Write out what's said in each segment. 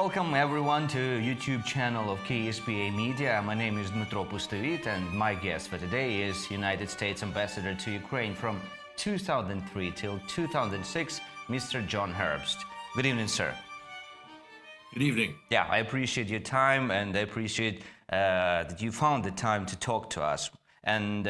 Welcome everyone to YouTube channel of KSPA Media. My name is Dmitro Pustovit and my guest for today is United States Ambassador to Ukraine from 2003 till 2006, Mr. John Gherбст. Good evening, sir. Good evening. Yeah, I appreciate your time and I appreciate that you found the time to talk to us. And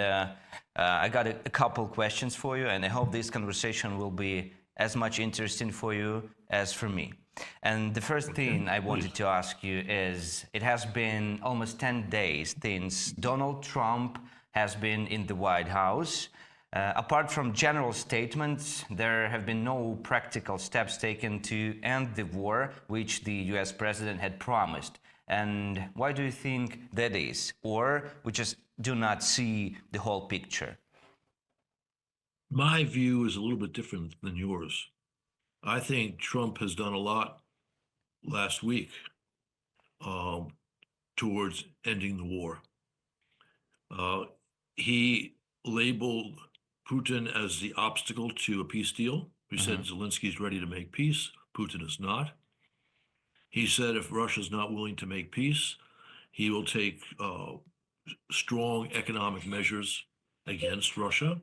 I got a couple questions for you and I hope this conversation will be as much interesting for you as for me. And the first thing I wanted to ask you is, it has been almost 10 days since Donald Trump has been in the White House. Apart from general statements, there have been no practical steps taken to end the war, which the US president had promised. And why do you think that is? Or we just do not see the whole picture? My view is a little bit different than yours. I think Trump has done a lot last week towards ending the war. He labeled Putin as the obstacle to a peace deal. He said Zelensky's ready to make peace. Putin is not. He said if Russia's not willing to make peace, he will take strong economic measures against Russia,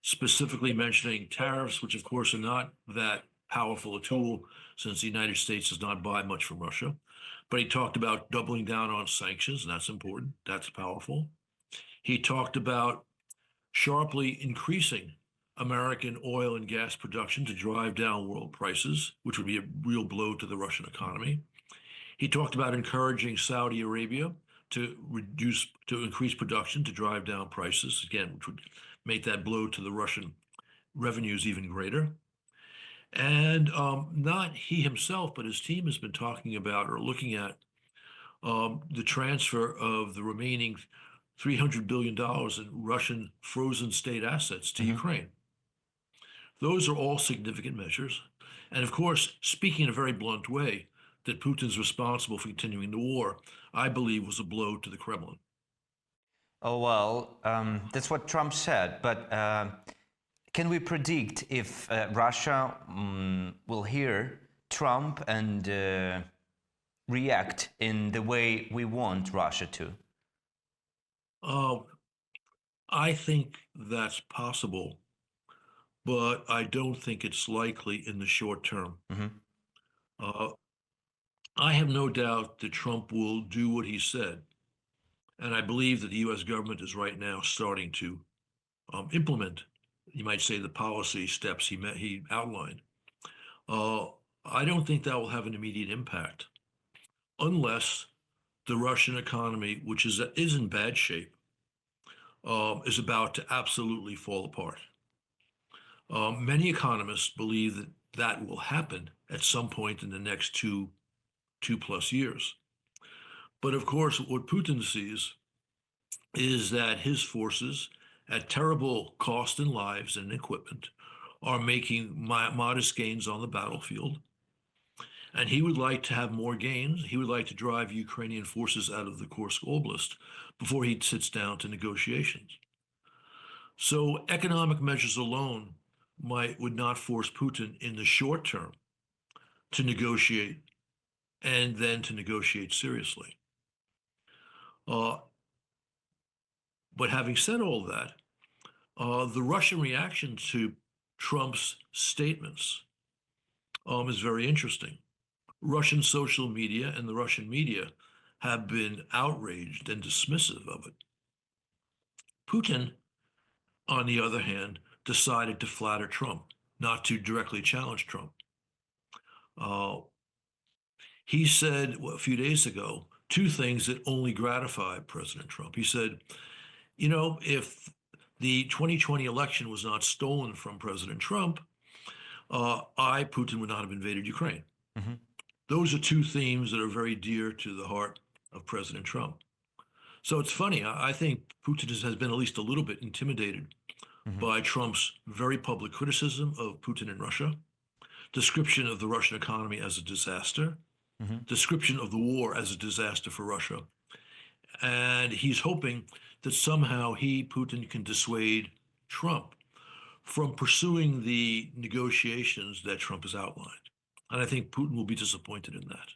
specifically mentioning tariffs, which of course are not that powerful a tool since the United States does not buy much from Russia. But he talked about doubling down on sanctions, and that's important. That's powerful. He talked about sharply increasing American oil and gas production to drive down world prices, which would be a real blow to the Russian economy. He talked about encouraging Saudi Arabia to increase production to drive down prices, again, which would make that blow to the Russian revenues even greater. And not he himself, but his team has been talking about or looking at the transfer of the remaining $300 billion in Russian frozen state assets to Ukraine. Those are all significant measures. And of course, speaking in a very blunt way, that Putin's responsible for continuing the war, I believe was a blow to the Kremlin. Oh, well, that's what Trump said, but can we predict if Russia will hear Trump and react in the way we want Russia to? I think that's possible, but I don't think it's likely in the short term. I have no doubt that Trump will do what he said, and I believe that the U.S. government is right now starting to implement, you might say, the policy steps he outlined. I don't think that will have an immediate impact unless the Russian economy, which is in bad shape, is about to absolutely fall apart. Many economists believe that that will happen at some point in the next two plus years. But of course, what Putin sees is that his forces, at terrible cost in lives and equipment, are making modest gains on the battlefield. And he would like to have more gains. He would like to drive Ukrainian forces out of the Kursk Oblast before he sits down to negotiations. So economic measures alone would not force Putin in the short term to negotiate and then to negotiate seriously. But having said all that, the Russian reaction to Trump's statements is very interesting. Russian social media and the Russian media have been outraged and dismissive of it. Putin, on the other hand, decided to flatter Trump, not to directly challenge Trump. He said a few days ago two things that only gratify President Trump. He said, you know, if the 2020 election was not stolen from President Trump, Putin, would not have invaded Ukraine. Those are two themes that are very dear to the heart of President Trump. So it's funny, I think Putin has been at least a little bit intimidated by Trump's very public criticism of Putin and Russia, description of the Russian economy as a disaster, description of the war as a disaster for Russia. And he's hoping that somehow Putin, can dissuade Trump from pursuing the negotiations that Trump has outlined. And I think Putin will be disappointed in that.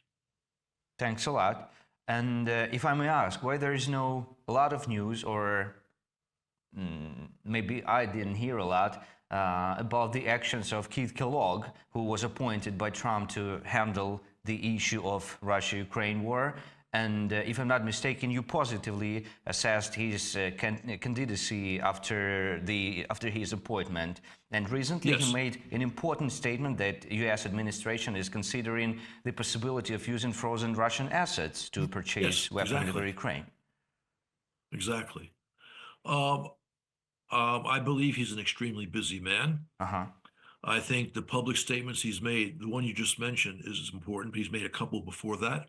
Thanks a lot. And if I may ask, why there is no a lot of news, or maybe I didn't hear a lot about the actions of Keith Kellogg, who was appointed by Trump to handle the issue of Russia-Ukraine war. And if I'm not mistaken, you positively assessed his candidacy after his appointment. And recently he made an important statement that U.S. administration is considering the possibility of using frozen Russian assets to purchase weaponry for Ukraine. Exactly. I believe he's an extremely busy man. I think the public statements he's made, the one you just mentioned, is important, but he's made a couple before that,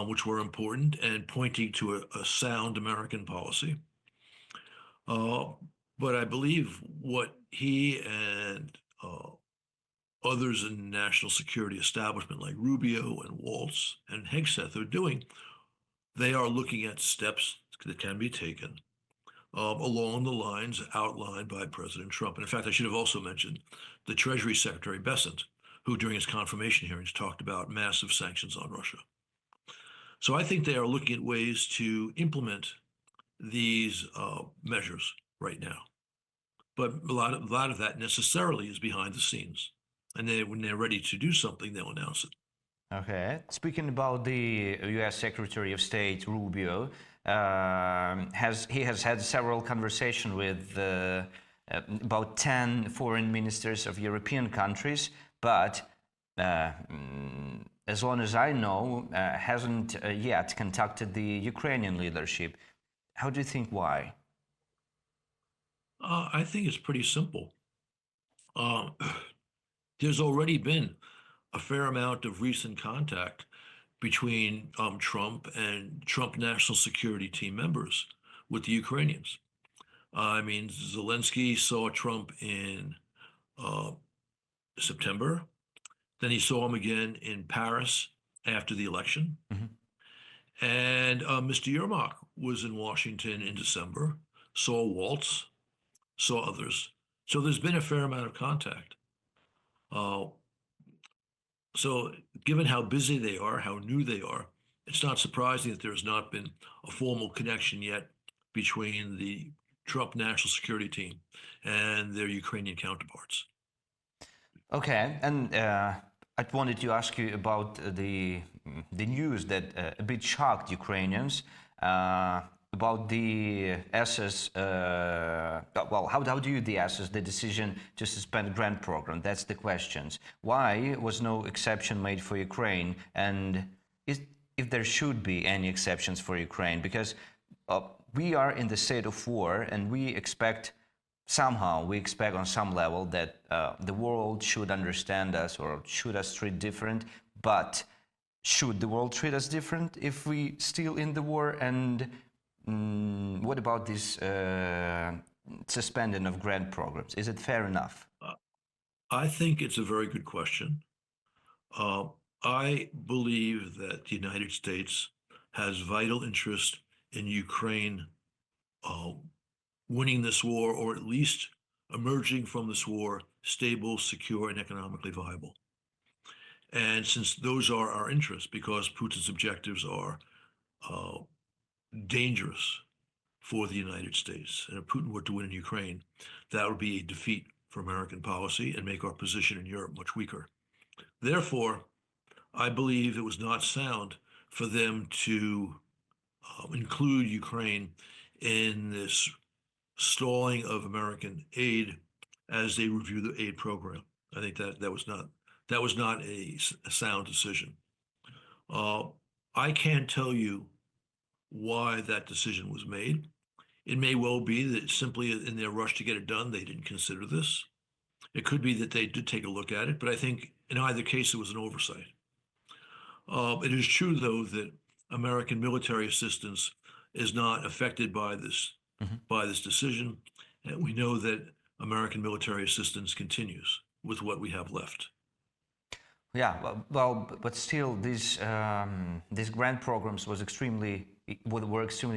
which were important and pointing to a sound American policy. But I believe what he and others in the national security establishment like Rubio and Waltz and Hegseth are doing, they are looking at steps that can be taken along the lines outlined by President Trump. And in fact, I should have also mentioned the Treasury Secretary Bessent, who during his confirmation hearings talked about massive sanctions on Russia. So I think they are looking at ways to implement these measures right now. But a lot of that necessarily is behind the scenes. And when they're ready to do something, they'll announce it. Okay. Speaking about the U.S. Secretary of State, Rubio, he has had several conversations with about 10 foreign ministers of European countries, but as long as I know, hasn't yet contacted the Ukrainian leadership. How do you think why? I think it's pretty simple. There's already been a fair amount of recent contact between Trump and Trump national security team members with the Ukrainians. I mean, Zelensky saw Trump in September. Then he saw him again in Paris after the election. And Mr. Yermak was in Washington in December, saw Waltz, saw others. So there's been a fair amount of contact. So given how busy they are, how new they are, it's not surprising that there's not been a formal connection yet between the Trump national security team and their Ukrainian counterparts. Okay, and I wanted to ask you about the news that a bit shocked Ukrainians about the assess. Well, how do you assess the decision to suspend grant program? That's the questions. Why was no exception made for Ukraine, and if there should be any exceptions for Ukraine? Because we are in the state of war, and we expect on some level that the world should understand us or should us treat different. But should the world treat us different if we still in the war? And what about this suspending of grant programs? Is it fair enough? I think it's a very good question. I believe that the United States has vital interest in Ukraine winning this war, or at least emerging from this war stable, secure, and economically viable. And since those are our interests, because Putin's objectives are dangerous for the United States, and if Putin were to win in Ukraine, that would be a defeat for American policy and make our position in Europe much weaker. Therefore, I believe it was not sound for them to include Ukraine in this stalling of American aid as they review the aid program. I think that was not a sound decision. I can't tell you why that decision was made. It may well be that simply in their rush to get it done, they didn't consider this. It could be that they did take a look at it, but I think in either case, it was an oversight. It is true, though, that American military assistance is not affected by this decision. And we know that American military assistance continues with what we have left. Yeah, but still, these grant programs were extremely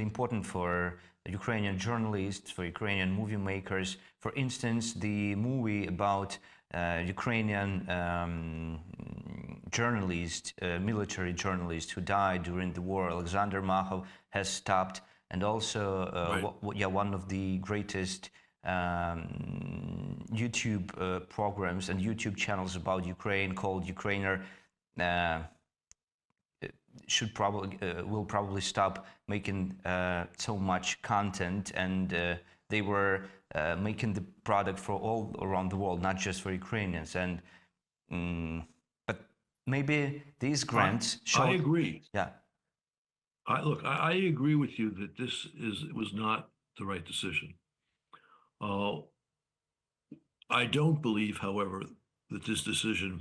important for Ukrainian journalists, for Ukrainian movie makers. For instance, the movie about Ukrainian journalist, military journalist who died during the war, Alexander Mahov, has stopped, and also one of the greatest YouTube programs and YouTube channels about Ukraine called Ukrainer will probably stop making so much content, and they were making the product for all around the world, not just for Ukrainians. And but maybe these grants I agree. Yeah. I agree with you that was not the right decision. I don't believe, however, that this decision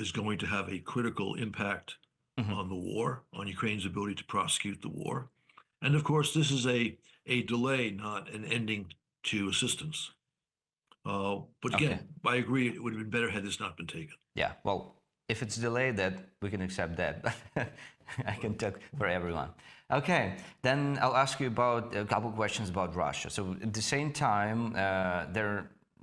is going to have a critical impact on the war, on Ukraine's ability to prosecute the war. And of course, this is a delay, not an ending to assistance. But again, I agree, it would have been better had this not been taken. Yeah, well, if it's delayed, that we can accept that. I can talk for everyone. Okay, then I'll ask you about a couple questions about Russia. So at the same time, there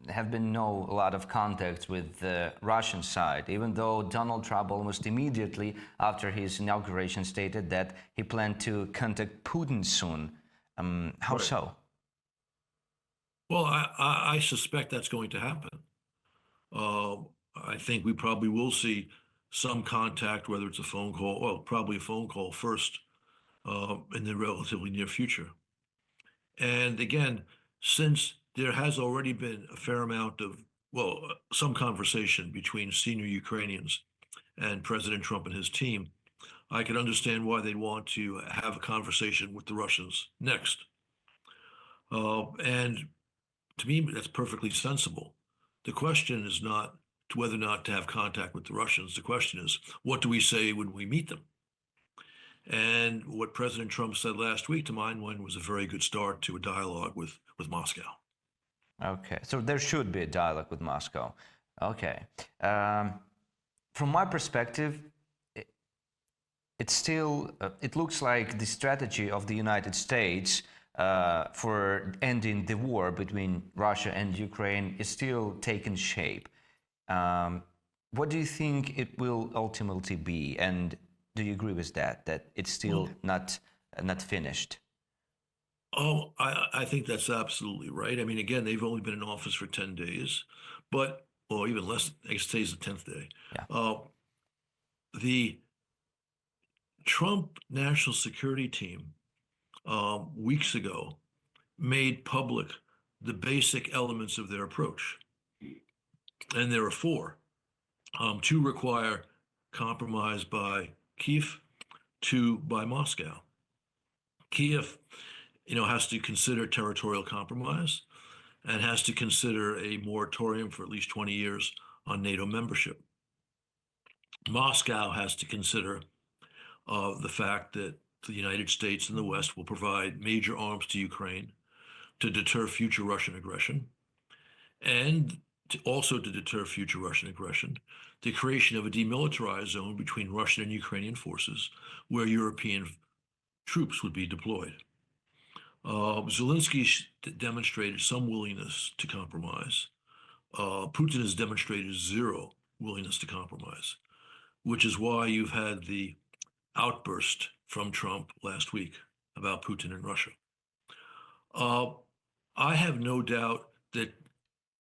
have been a lot of contacts with the Russian side, even though Donald Trump almost immediately after his inauguration stated that he planned to contact Putin soon. How so? Well, I suspect that's going to happen. I think we probably will see some contact, whether it's a phone call, well, probably a phone call first in the relatively near future. And again, since there has already been a fair amount of, some conversation between senior Ukrainians and President Trump and his team, I can understand why they'd want to have a conversation with the Russians next. And to me, that's perfectly sensible. The question is not whether or not to have contact with the Russians. The question is, what do we say when we meet them? And what President Trump said last week, to my mind, was a very good start to a dialogue with Moscow. Okay, so there should be a dialogue with Moscow. Okay. From my perspective, it looks like the strategy of the United States for ending the war between Russia and Ukraine is still taking shape. What do you think it will ultimately be? And do you agree with that it's still not finished? Oh, I think that's absolutely right. I mean, again, they've only been in office for 10 days, or even less, I guess today's the 10th day. Yeah. The Trump National Security Team weeks ago made public the basic elements of their approach. And there are four. Two require compromise by Kyiv, two by Moscow. Kyiv, has to consider territorial compromise and has to consider a moratorium for at least 20 years on NATO membership. Moscow has to consider the fact that the United States and the West will provide major arms to Ukraine to deter future Russian aggression, and also to deter future Russian aggression, the creation of a demilitarized zone between Russian and Ukrainian forces where European troops would be deployed. Zelensky demonstrated some willingness to compromise. Putin has demonstrated zero willingness to compromise, which is why you've had the outburst from Trump last week about Putin and Russia. I have no doubt that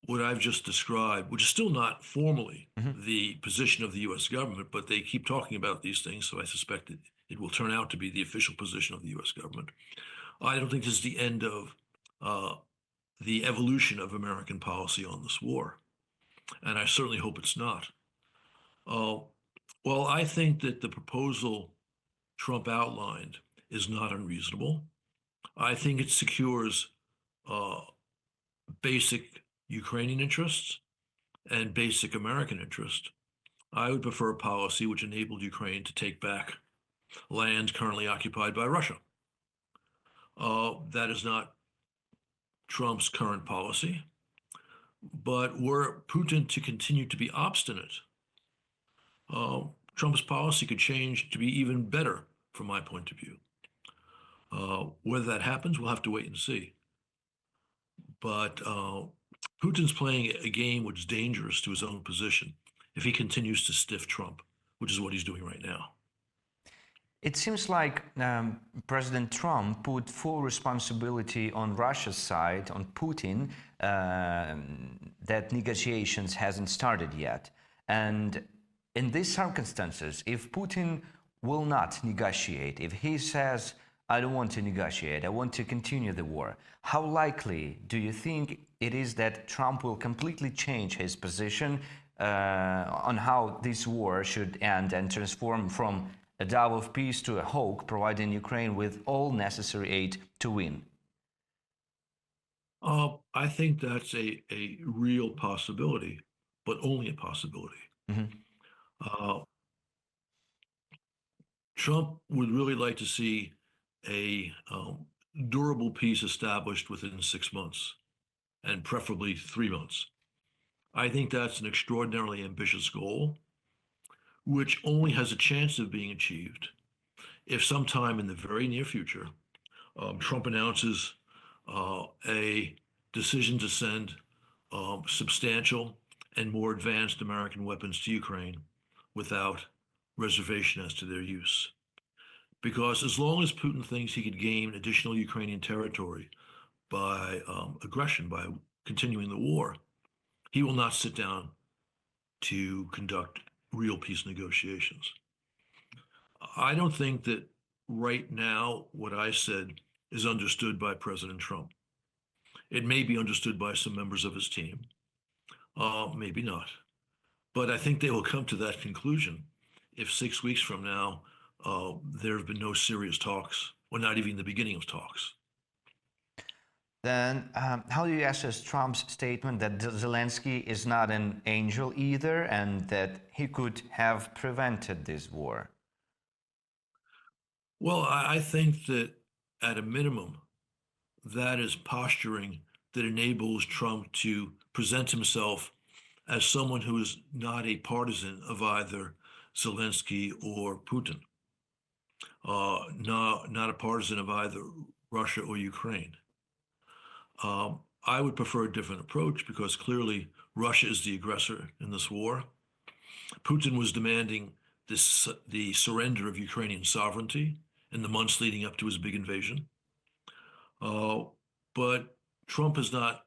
what I've just described, which is still not formally the position of the U.S. government, but they keep talking about these things, so I suspect it will turn out to be the official position of the U.S. government. I don't think this is the end of the evolution of American policy on this war, and I certainly hope it's not. Well, I think that the proposal Trump outlined is not unreasonable. I think it secures basic Ukrainian interests and basic American interests. I would prefer a policy which enabled Ukraine to take back land currently occupied by Russia. That is not Trump's current policy, but were Putin to continue to be obstinate, Trump's policy could change to be even better from my point of view. Whether that happens, we'll have to wait and see. But Putin's playing a game which is dangerous to his own position. if he continues to stiff Trump, which is what he's doing right now. It seems like President Trump put full responsibility on Russia's side, on Putin, that negotiations hasn't started yet. And in these circumstances, if Putin will not negotiate, if he says, I don't want to negotiate, I want to continue the war, how likely do you think it is that Trump will completely change his position on how this war should end and transform from a dove of peace to a hawk, providing Ukraine with all necessary aid to win? I think that's a real possibility, but only a possibility. Trump would really like to see a durable peace established within 6 months, and preferably 3 months. I think that's an extraordinarily ambitious goal, which only has a chance of being achieved if sometime in the very near future, Trump announces a decision to send substantial and more advanced American weapons to Ukraine without reservation as to their use. Because as long as Putin thinks he could gain additional Ukrainian territory by aggression, by continuing the war, he will not sit down to conduct real peace negotiations. I don't think that right now what I said is understood by President Trump. It may be understood by some members of his team, maybe not. But I think they will come to that conclusion if 6 weeks from now there have been no serious talks, or not even the beginning of talks. Then how do you assess Trump's statement that Zelensky is not an angel either and that he could have prevented this war? Well, I think that at a minimum, that is posturing that enables Trump to present himself as someone who is not a partisan of either Zelensky or Putin, not a partisan of either Russia or Ukraine. I would prefer a different approach because clearly Russia is the aggressor in this war. Putin was demanding the surrender of Ukrainian sovereignty in the months leading up to his big invasion. But Trump has not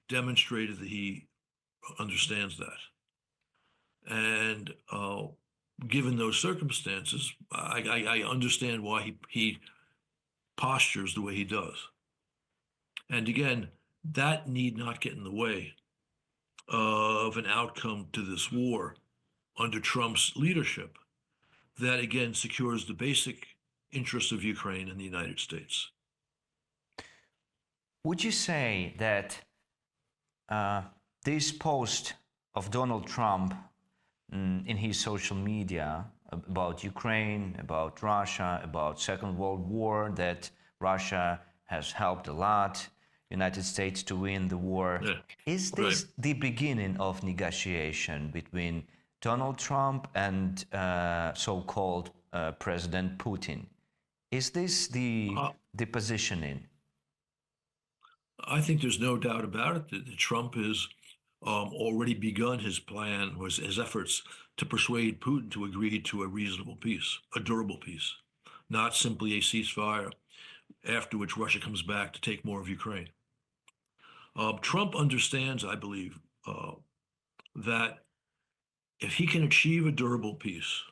demonstrated that he understands that. And given those circumstances, I understand why he postures the way he does. And again, that need not get in the way of an outcome to this war under Trump's leadership that, again, secures the basic interests of Ukraine and the United States. Would you say that this post of Donald Trump in his social media about Ukraine, about Russia, about Second World War, that Russia has helped a lot United States to win the war. Yeah, is this the beginning of negotiation between Donald Trump and so-called President Putin? Is this the positioning? I think there's no doubt about it that Trump has already begun his plan, his efforts to persuade Putin to agree to a reasonable peace, a durable peace, not simply a ceasefire after which Russia comes back to take more of Ukraine. Trump understands, I believe, that if he can achieve a durable peace,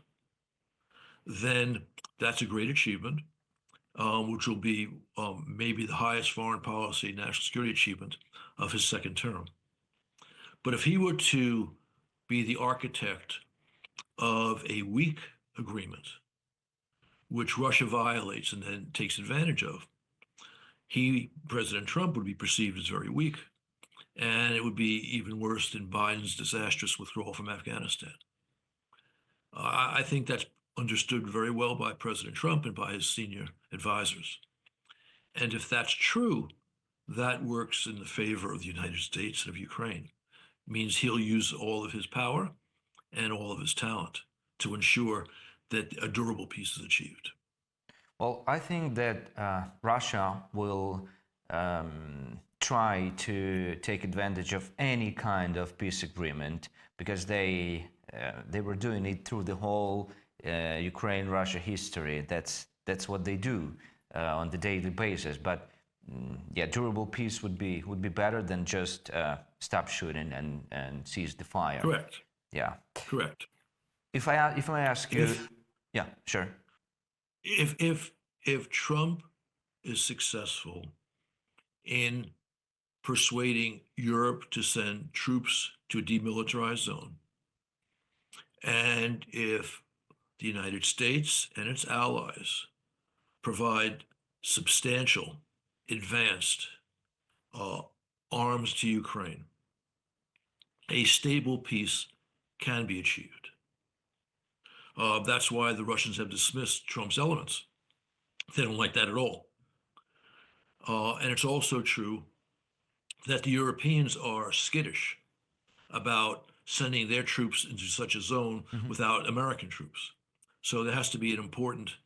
then that's a great achievement, which will be maybe the highest foreign policy, national security achievement of his second term. But if he were to be the architect of a weak agreement, which Russia violates and then takes advantage of, President Trump, would be perceived as very weak. And it would be even worse than Biden's disastrous withdrawal from Afghanistan. I think that's understood very well by President Trump and by his senior advisors. And if that's true, that works in the favor of the United States and of Ukraine. It means he'll use all of his power and all of his talent to ensure that a durable peace is achieved. Well, I think that Russia will try to take advantage of any kind of peace agreement because they were doing it through the whole Ukraine-Russia history. That's what they do on the daily basis. But yeah, durable peace would be better than just stop shooting and cease the fire. Correct. Yeah. Correct. If I ask you, yeah, sure. If Trump is successful in persuading Europe to send troops to a demilitarized zone, and if the United States and its allies provide substantial, advanced arms to Ukraine, a stable peace can be achieved. That's why the Russians have dismissed Trump's elements. They don't like that at all. And it's also true that the Europeans are skittish about sending their troops into such a zone without American troops. So there has to be an important,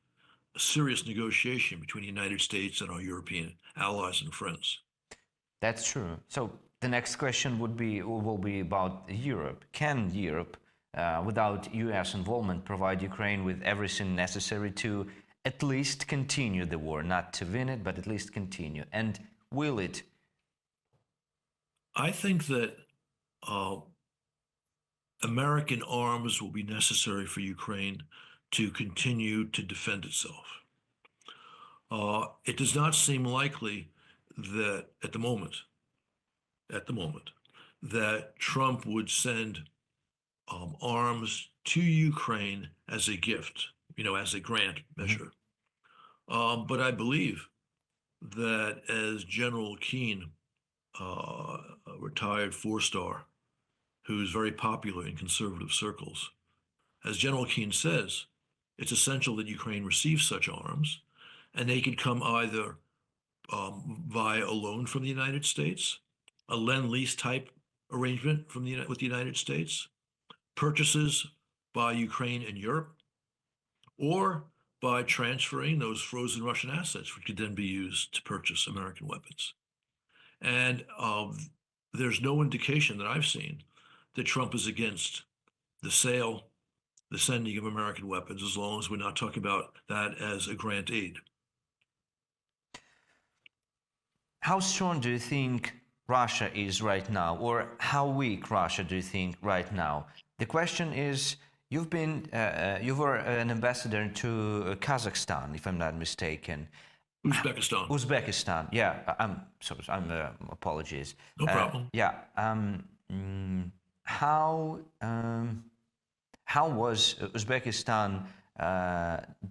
serious negotiation between the United States and our European allies and friends. That's true. So the next question will be about Europe. Can Europe, without U.S. involvement, provide Ukraine with everything necessary to at least continue the war, not to win it, but at least continue? And will it? I think that American arms will be necessary for Ukraine to continue to defend itself. It does not seem likely that at the moment, that Trump would send arms to Ukraine as a gift, as a grant measure. But I believe that as General Keane, a retired four-star, who's very popular in conservative circles, as General Keane says, it's essential that Ukraine receive such arms, and they could come either via a loan from the United States, a lend-lease type arrangement with the United States, purchases by Ukraine and Europe, or by transferring those frozen Russian assets, which could then be used to purchase American weapons. And there's no indication that I've seen that Trump is against the sending of American weapons, as long as we're not talking about that as a grant aid. How strong do you think Russia is right now, or how weak Russia do you think right now? The question is, you were an ambassador to Kazakhstan, if I'm not mistaken. Uzbekistan. Uzbekistan, yeah. Apologies. No problem. Yeah. How was Uzbekistan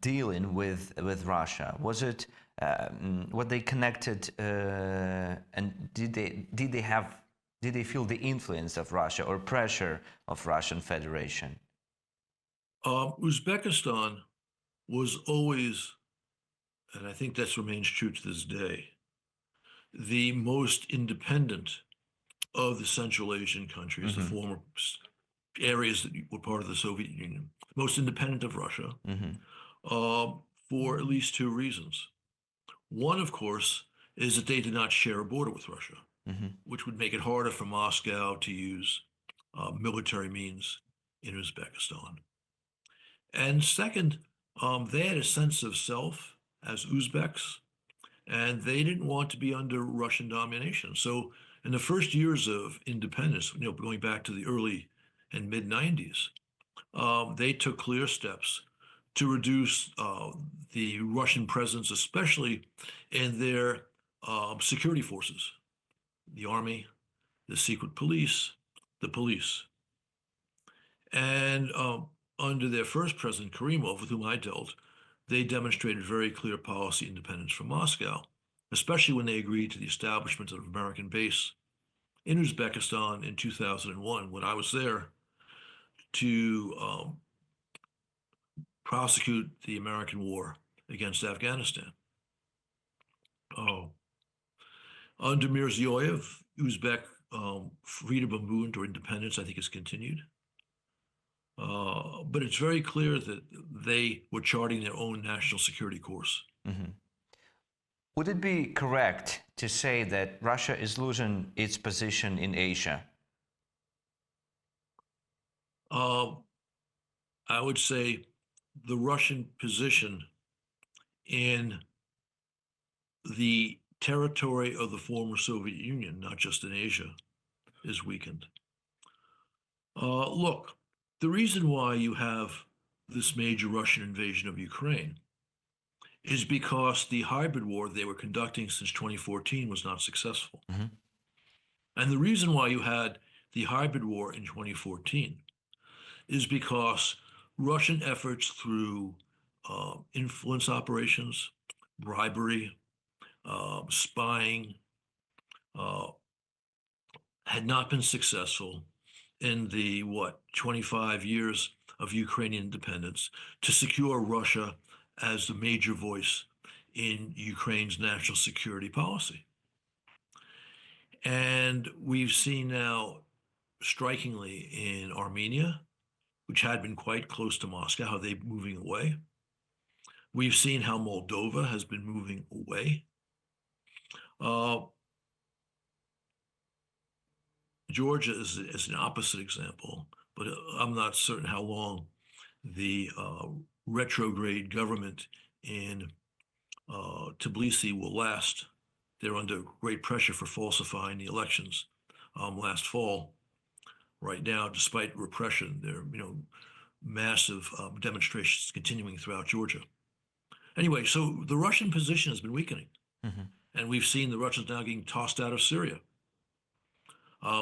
dealing with Russia? Was it were they connected, and did they feel the influence of Russia or pressure of Russian Federation? Uzbekistan was always, and I think that remains true to this day, the most independent of the Central Asian countries, the former areas that were part of the Soviet Union, most independent of Russia, for at least two reasons. One, of course, is that they did not share a border with Russia, which would make it harder for Moscow to use military means in Uzbekistan. And second, they had a sense of self as Uzbeks, and they didn't want to be under Russian domination. So in the first years of independence, going back to the early and mid-90s, they took clear steps to reduce the Russian presence, especially in their security forces, the army, the secret police, the police. And under their first president, Karimov, with whom I dealt, they demonstrated very clear policy independence from Moscow, especially when they agreed to the establishment of an American base in Uzbekistan in 2001, when I was there to prosecute the American war against Afghanistan. Under Mirziyoyev, Uzbek freedom of movement or independence, I think, has continued. But it's very clear that they were charting their own national security course. Would it be correct to say that Russia is losing its position in Asia? I would say the Russian position in the territory of the former Soviet Union, not just in Asia, is weakened. Look, the reason why you have this major Russian invasion of Ukraine is because the hybrid war they were conducting since 2014 was not successful. Mhm. And the reason why you had the hybrid war in 2014 is because Russian efforts through influence operations, bribery, spying, had not been successful in the, 25 years of Ukrainian independence to secure Russia as the major voice in Ukraine's national security policy. And we've seen now, strikingly, in Armenia, which had been quite close to Moscow, how they're moving away. We've seen how Moldova has been moving away. Georgia is an opposite example, but I'm not certain how long the retrograde government in Tbilisi will last. They're under great pressure for falsifying the elections last fall. Right now, despite repression, there are massive demonstrations continuing throughout Georgia. Anyway, so the Russian position has been weakening. Mhm. And we've seen the Russians now getting tossed out of Syria.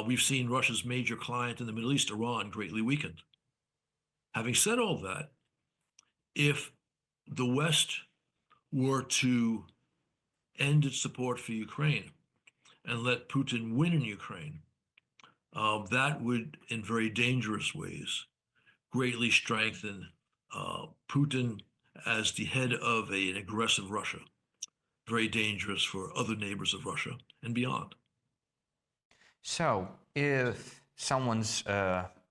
We've seen Russia's major client in the Middle East, Iran, greatly weakened. Having said all that, if the West were to end its support for Ukraine and let Putin win in Ukraine, that would, in very dangerous ways, greatly strengthen Putin as the head of an aggressive Russia. Very dangerous for other neighbors of Russia and beyond. So, if someone's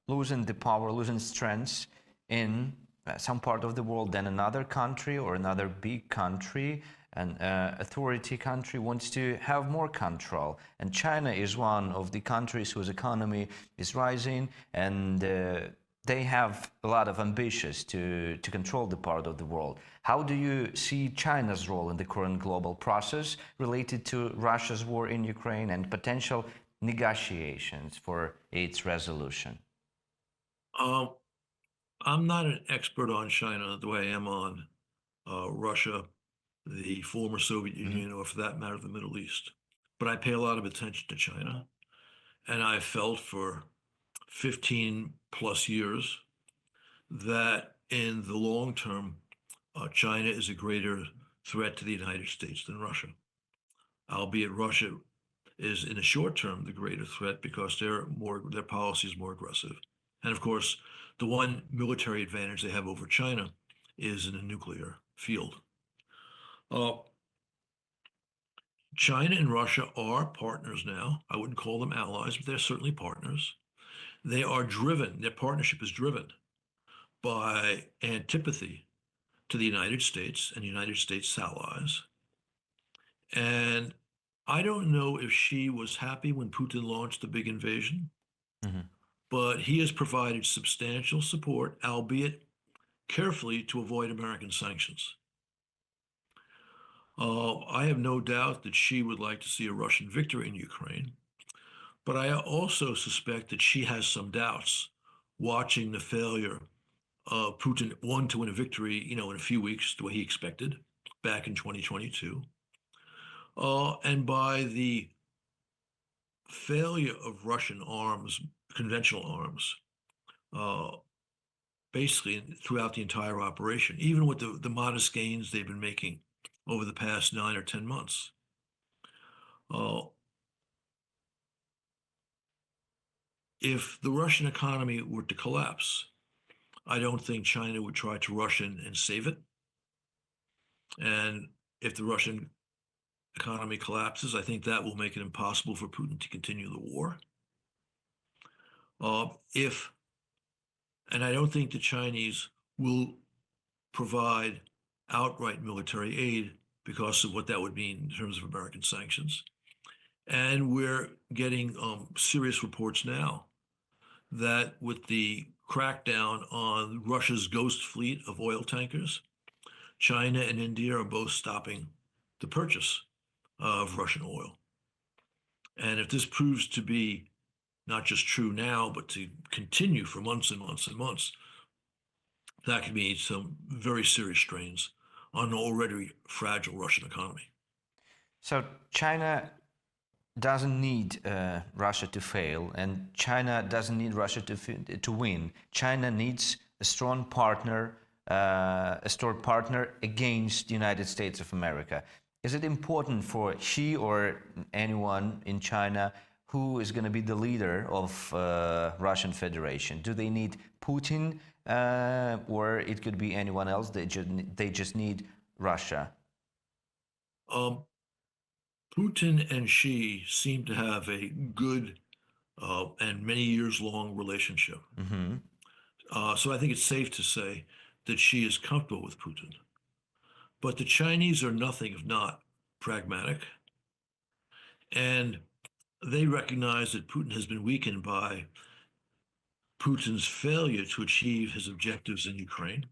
losing the power, losing strength in some part of the world, then another country or another big country, an authority country wants to have more control. And China is one of the countries whose economy is rising, and they have a lot of ambitions to control the part of the world. How do you see China's role in the current global process related to Russia's war in Ukraine and potential negotiations for its resolution? I'm not an expert on China the way I am on Russia, the former Soviet Union, or for that matter, the Middle East. But I pay a lot of attention to China. And I felt for 15 plus years that in the long term, China is a greater threat to the United States than Russia. Albeit Russia is in the short term the greater threat because their policy is more aggressive. And of course, the one military advantage they have over China is in the nuclear field. China and Russia are partners now. I wouldn't call them allies, but they're certainly partners. They are driven, their partnership is driven by antipathy to the United States and the United States allies. And I don't know if Xi was happy when Putin launched the big invasion, but he has provided substantial support, albeit carefully, to avoid American sanctions. I have no doubt that Xi would like to see a Russian victory in Ukraine, but I also suspect that Xi has some doubts watching the failure of Putin, one, to win a victory, in a few weeks, the way he expected back in 2022, and by the failure of Russian arms, conventional arms, basically throughout the entire operation, even with the modest gains they've been making over the past 9 or 10 months. If the Russian economy were to collapse, I don't think China would try to rush in and save it. And if the Russian economy collapses, I think that will make it impossible for Putin to continue the war. And I don't think the Chinese will provide outright military aid because of what that would mean in terms of American sanctions. And we're getting serious reports now that with the crackdown on Russia's ghost fleet of oil tankers, China and India are both stopping the purchase of Russian oil. And if this proves to be not just true now, but to continue for months and months and months, that could mean some very serious strains on an already fragile Russian economy. So China doesn't need Russia to fail, and China doesn't need Russia to win. China needs a strong partner against the United States of America. Is it important for Xi or anyone in China who is going to be the leader of Russian Federation? Do they need Putin, or it could be anyone else? They just need Russia. Putin and Xi seem to have a good and many years long relationship. Mm-hmm. So I think it's safe to say that Xi is comfortable with Putin. But the Chinese are nothing if not pragmatic. And they recognize that Putin has been weakened by Putin's failure to achieve his objectives in Ukraine.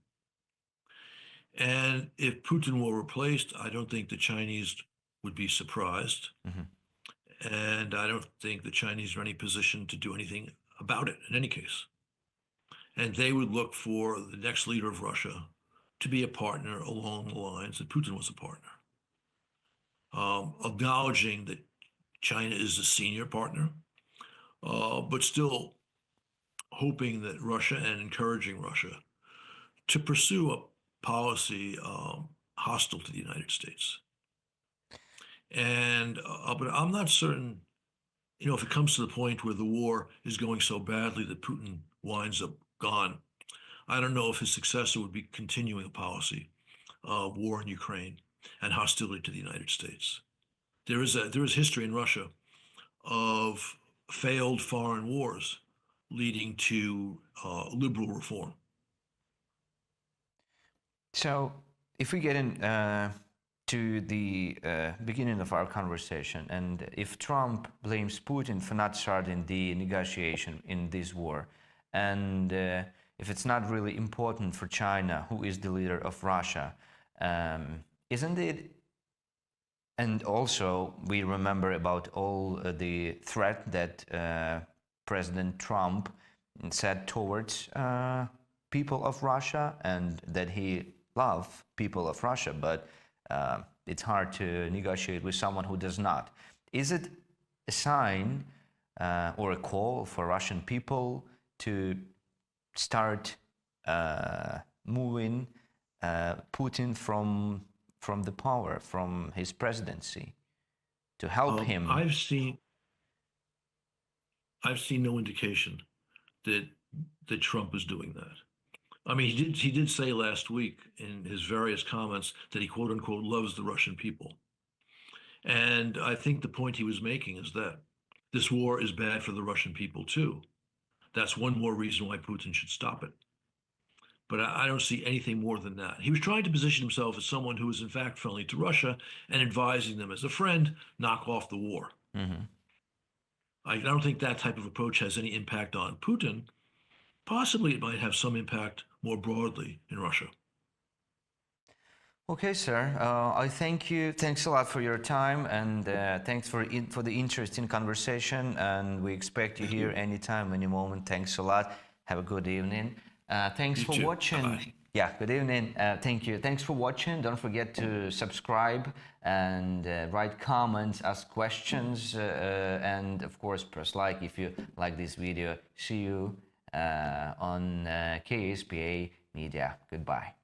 And if Putin were replaced, I don't think the Chinese would be surprised. Mm-hmm. And I don't think the Chinese are in any position to do anything about it in any case. And they would look for the next leader of Russia to be a partner along the lines that Putin was a partner. Acknowledging that China is a senior partner, but still hoping that Russia and encouraging Russia to pursue a policy hostile to the United States. And but I'm not certain, if it comes to the point where the war is going so badly that Putin winds up gone, I don't know if his successor would be continuing a policy of war in Ukraine and hostility to the United States. There is history in Russia of failed foreign wars leading to liberal reform. So if we get in to the beginning of our conversation, and if Trump blames Putin for not starting the negotiation in this war, and if it's not really important for China, who is the leader of Russia, isn't it? And also, we remember about all the threat that President Trump said towards people of Russia, and that he loves people of Russia, but it's hard to negotiate with someone who does not. Is it a sign or a call for Russian people to start moving Putin from the power, from his presidency, to help him? I've seen no indication that Trump is doing that. I mean, he did say last week in his various comments that he quote unquote loves the Russian people. And I think the point he was making is that this war is bad for the Russian people too. That's one more reason why Putin should stop it. But I don't see anything more than that. He was trying to position himself as someone who is in fact friendly to Russia and advising them as a friend, knock off the war. Mm-hmm. I don't think that type of approach has any impact on Putin. Possibly it might have some impact more broadly in Russia. Okay, sir. I thank you. Thanks a lot for your time, and thanks for the interesting conversation. And we expect you here anytime, any moment. Thanks a lot. Have a good evening. Thanks for watching. Bye. Yeah, good evening. Thank you. Thanks for watching. Don't forget to subscribe and write comments, ask questions, and of course press like if you like this video. See you on KSPA Media. Goodbye.